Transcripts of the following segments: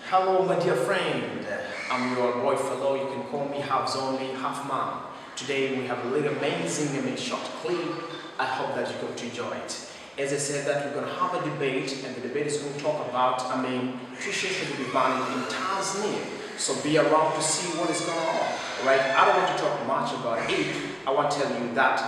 Hello, my dear friend. I'm your boy fellow. You can call me half zombie, half man. Today we have a little amazing short clip. I hope that you're going to enjoy it. As I said, that we're going to have a debate, and the debate is going to talk about, tuition should be banned in Tanzania. So be around to see what is going on. Right? I don't want to talk much about it. I want to tell you that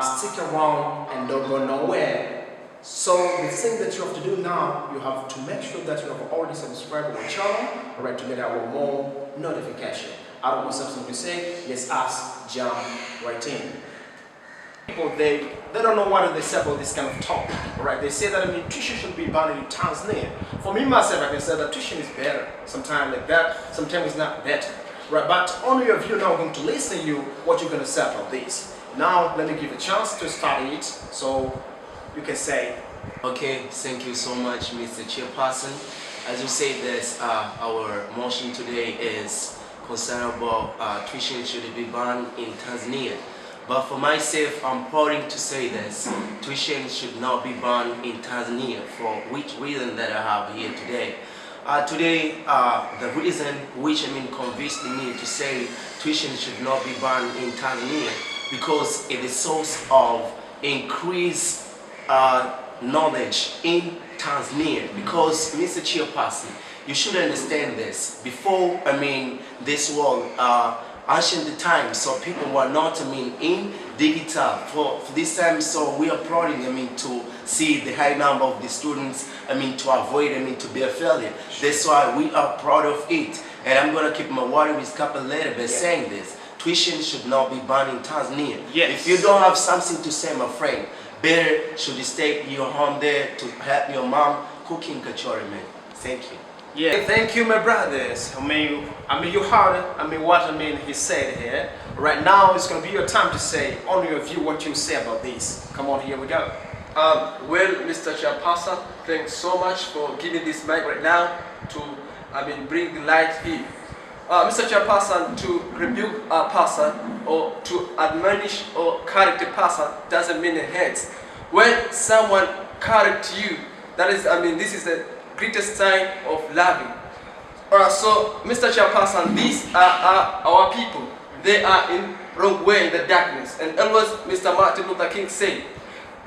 stick around and don't go nowhere. So the thing that you have to do now, you have to make sure that you have already subscribed to our channel, alright, to get our more notification. I don't want something to say, let's ask, jump right in. People, they don't know what they say about this kind of topic, alright? They say that tuition should be banned in Tanzania. For me myself, I can say that tuition is better. Sometimes like that, sometimes it's not better. Right, but only of you now going to listen to you what you're going to say about this. Now, let me give a chance to start it, so you can say. Okay, thank you so much, Mr. Chairperson. As you say, this our motion today is concerned about tuition should be banned in Tanzania. But for myself, I'm proud to say this: tuition should not be banned in Tanzania. For which reason that I have here today? The reason which convinced me to say tuition should not be banned in Tanzania, because it is source of increased knowledge in Tanzania. Because Mr. Chairperson, you should understand this. Before this world, ancient times, so people were not in digital for this time. So we are proud to see the high number of the students to avoid to be a failure. That's why we are proud of it. And I'm gonna keep my word with a couple later by saying this: tuition should not be banned in Tanzania. Yes. If you don't have something to say, my friend, better should you stay in your home there to help your mom cooking kachori, man. Thank you. Yeah, thank you, my brothers. You heard what he said here. Right now, it's gonna be your time to say on your view what you say about this. Come on, here we go. Well, Mr. Chairperson, thanks so much for giving this mic right now to bring the light here. Mr. Chairperson, to rebuke a person or to admonish or correct a person doesn't mean a hate. When someone corrects you, that is, this is the greatest sign of loving. So, Mr. Chairperson, these are our people. They are in wrong way in the darkness. And always, Mr. Martin Luther King said,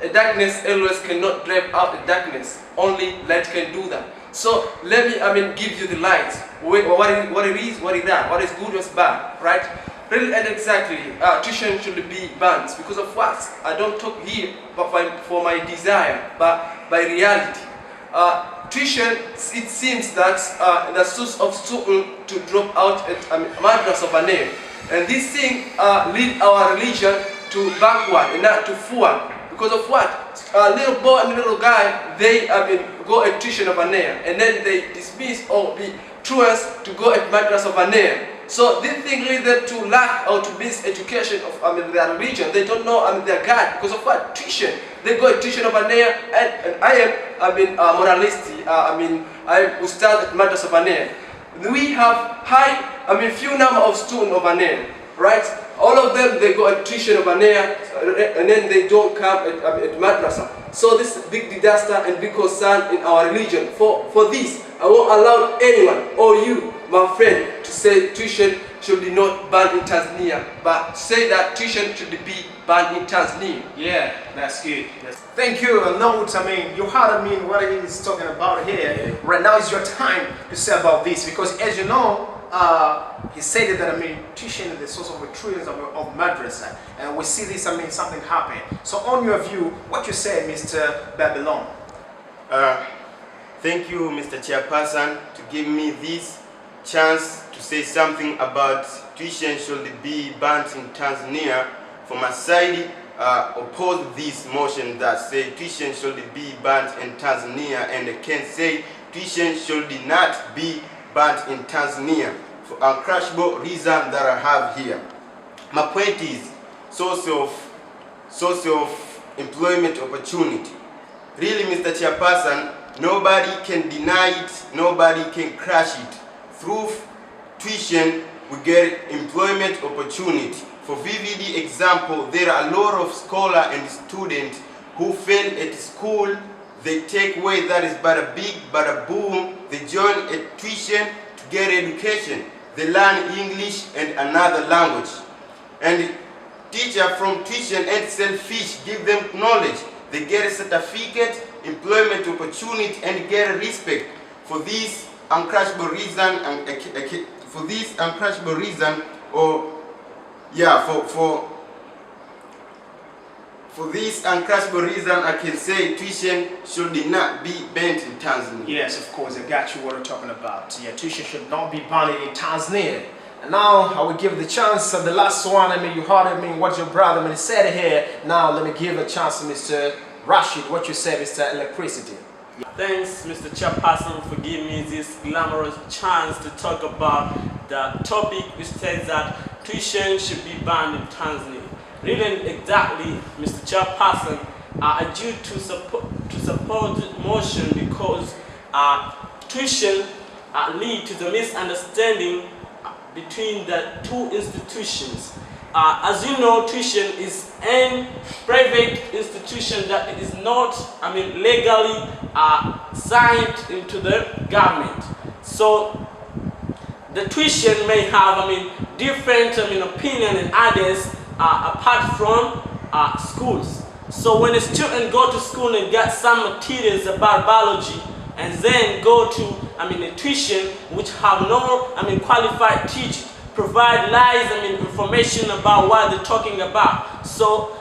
a darkness always cannot drive out the darkness. Only light can do that. So let me give you the light. What it is, what is good, what's bad, right? Really and exactly, tuition should be banned because of what? I don't talk here but for my desire, but by reality. Tuition, it seems that the source of student to drop out at madrasa of a name, and this thing lead our religion to backward and not to forward. Because of what? A little boy and a little guy, they go at tuition of a name, and then they dismiss or be truants to go at madrasa of a name. So this thing leads them to lack or to miss education of their religion. They don't know their God because of what? Tuition. They go at tuition of a name, and I am moralist. I am ustad at madrasa of a name. We have few number of students of a name, right? All of them, they go at tuition of an air, and then they don't come at madrasa. So this is a big disaster and big concern in our religion. For this, I won't allow anyone or you, my friend, to say tuition should be not banned in Tanzania, but say that tuition should be banned in Tanzania. Yeah, that's good. Thank you. Note, you heard what he's talking about here. Right now is your time to say about this, because as you know, he said that tuition is the source of the trillions of madrasa, and we see this something happen. So on your view, what you say, Mr. Bablon? Thank you, Mr. Chairperson, to give me this chance to say something about tuition should be banned in Tanzania. For my side, oppose this motion that say tuition should be banned in Tanzania, and I can say tuition should not be banned in Tanzania for a crushable reason that I have here. My point is source of employment opportunity. Really, Mr. Chairperson, nobody can deny it, nobody can crush it. Through tuition, we get employment opportunity. For vivid example, there are a lot of scholars and students who fail at school they take away, that is bada big, bada boom. They join a tuition to get education. They learn English and another language. And teacher from tuition and selfish, give them knowledge. They get a certificate, employment opportunity, and get a respect. For this uncrushable reason, For this uncrushable reason, I can say tuition should not be banned in Tanzania. Yes, of course, I got you what we're talking about. Yeah, tuition should not be banned in Tanzania. And now I will give the chance of the last one. You heard what your brother said here. Now let me give a chance to Mr. Rashid. What you said, Mr. Electricity. Thanks, Mr. Chairperson, for giving me this glamorous chance to talk about the topic which says that tuition should be banned in Tanzania. Really, exactly, Mr. Chairperson, I due to support the motion because tuition lead to the misunderstanding between the two institutions. As you know, tuition is a private institution that is not, legally signed into the government. So the tuition may have, different, opinion and others apart from schools. So when a student go to school and get some materials about biology, and then go to, a tuition which have no, qualified teacher, provide lies, information about what they're talking about. So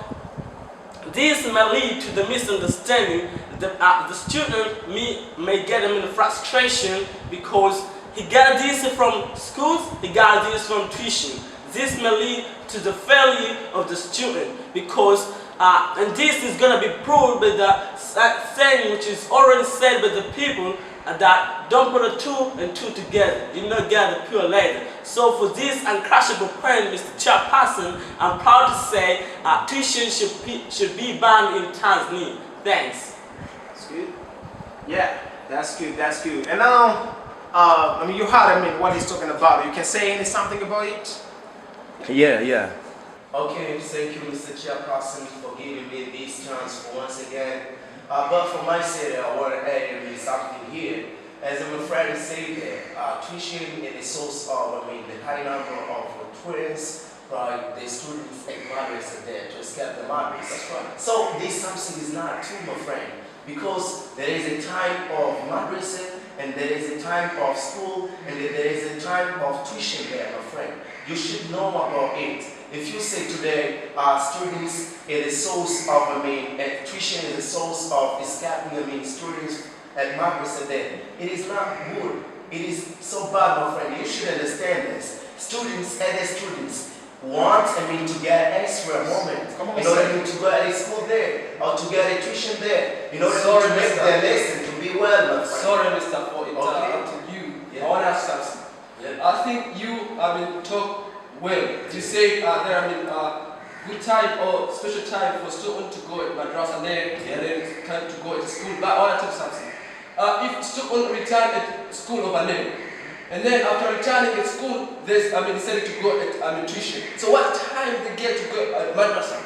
this may lead to the misunderstanding. The student may get frustration because he got this from schools, he got this from tuition. This may lead to the failure of the student because, and this is going to be proved by the saying which is already said by the people that don't put a 2 and 2 together, you not get the pure leather. So for this uncrushable point, Mr. Chairperson, I'm proud to say tuition should be banned in Tanzania. Thanks. That's good. Yeah, that's good. That's good. And now, you heard what he's talking about. You can say something about it. Yeah. Okay, thank you, Mr. Chairperson, for giving me this chance for once again. But for my sake, I want to add something here. As my friend said, tuition is the source of, the high number of students, right? The students at madrasa there to escape the madrasa. That's right. So this something is not true, my friend, because there is a time of madrasa, and there is a time of school, and there is a time of tuition there, my friend. You should know about it. If you say today, students is a source of, tuition is a source of escaping, students at madrasa there, it is not good. It is so bad, my friend. You should understand this. Students, other students, want, to get extra moment in order to go to school there, or to get a tuition there, in order to make their lesson to be well, my friend. Sorry, Mr. for interrupting you. Yeah. I want to ask something. Yeah. I think you, talk well. You say there are, good time or special time for students to go at madrasa and then time to go to school. But I want to tell you something. If students return at school overnight, and then after returning at school, there's decided to go at tuition. So what time they get to go at madrasa?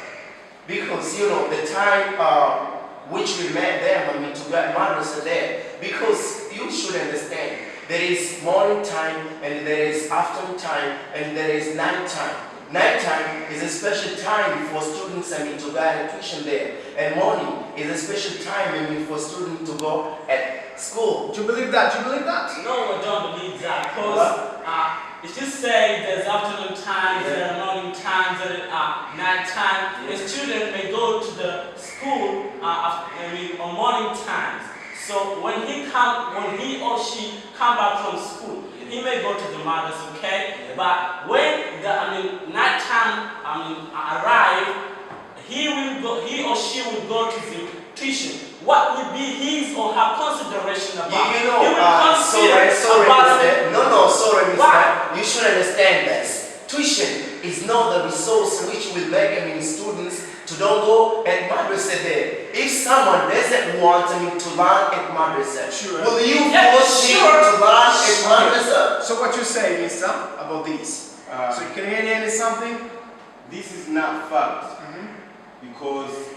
Because the time which we met them, to go at madrasa there. Because you should understand, there is morning time, and there is afternoon time, and there is night time. Night time is a special time for students to go at tuition there. And morning is a special time for students to go at school. Do you believe that? Do you believe that? No, I don't believe that. Because if you say there's afternoon times, there are morning times, there are night time, a student may go to the school on morning times. So when he or she come back from school, he may go to the mothers, okay? But when the night time arrive, he or she will go to the tuition. What would be his or her consideration about? He will consider sorry, mister. You should understand this. Tuition is not the resource which will make students to don't go at madrasa there. If someone doesn't want to learn at madrasa, will you force him to learn at madrasa? So what you say, mister, about this? So you can hear something? This is not fact, because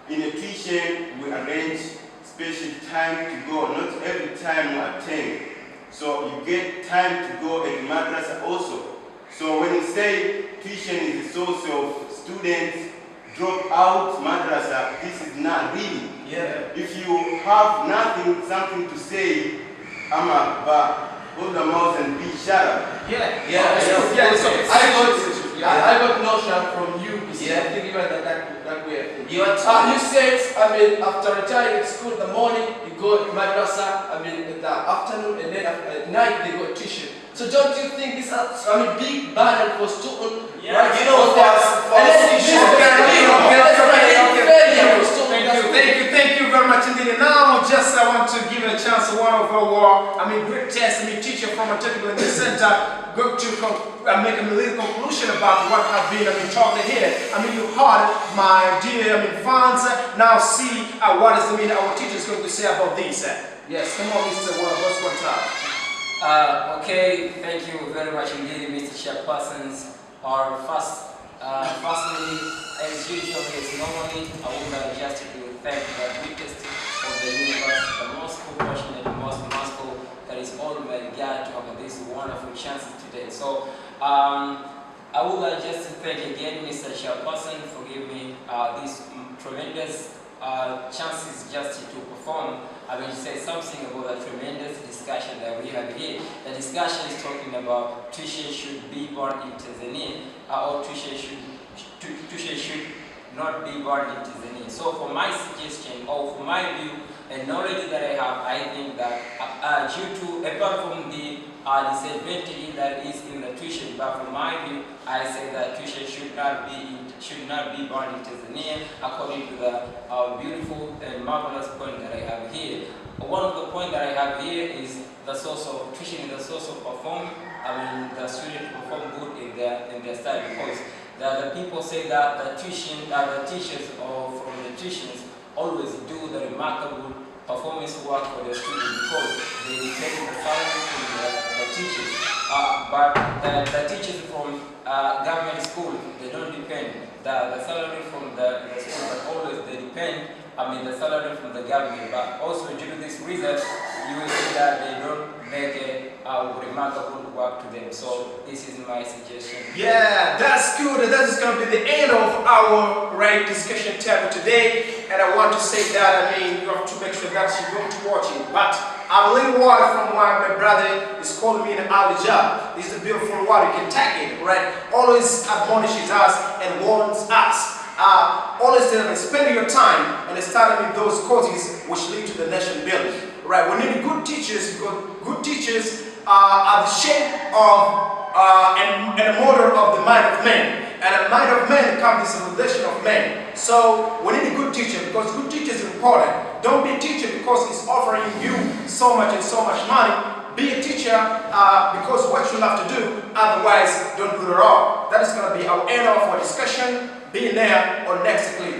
in a tuition we arrange special time to go. Not every time you attend. So you get time to go at madrasa also. So when you say tuition is a source of students drop out madrasa, this is not really. Yeah. If you have something to say, hold the mouth and be shut up. Yeah. So I got notion from you. I think you are that way. You said, after retiring at school in the morning, you go to madrasa, in the afternoon, and then at night they go to tuition. So don't you think this is big burden for students? Yeah, right? you know, Thank you very much indeed. And now I want to give a chance to one of our great teacher from Abdilahi Center going to make a little conclusion about what have been talking here. You heard my dear fans. Now see what is our teacher is going to say about this. Yes, come on, Mr. Quater. Okay, thank you very much indeed, Mr. Chairpersons. Firstly, as usual, as normally, I would like just to thank the greatest of the universe, the most compassionate, the most merciful, that is Almighty God to have this wonderful chances today. So, I would like just to thank again Mr. Chairperson for giving me these tremendous chances just to perform. I will say something about the tremendous discussion that we have here. The discussion is talking about tuition should be born in Tanzania, or tuition should not be born in Tanzania. So for my suggestion, or for my view and knowledge that I have, I think that due to, apart from the disadvantage that is in the tuition, but from my view, I say that tuition should not be born in Tanzania, according to the beautiful and marvelous point that I have here. One of the points that I have here is the source of tuition is the source of the student perform good in their study, because the people say that the teachers or from the tuitions always do the remarkable performance work for their students because they depend the salary from the teachers. But the teachers from government school, they don't depend the salary from the school, but always they depend the salary from the government. But also due to this reason, you will see that they don't make a remarkable work to them. So this is my suggestion. Yeah, that's good. That is going to be the end of our discussion table today. And I want to say that you have to make sure that you're going to watch it. But a little word from my brother is calling me an Ayoub. This is a beautiful word. You can take it, right? Always admonishes us and warns us. Always tell them, spend your time and studying those courses which lead to the nation building. Right? We need good teachers because good teachers are the shape of and a model of the mind of man. And a mind of man comes this relation of man. So we need a good teacher because good teachers are important. Don't be a teacher because it's offering you so much and so much money. Be a teacher because what you have to do, otherwise don't do it at all. That is going to be our end of our discussion. Be there on next clip.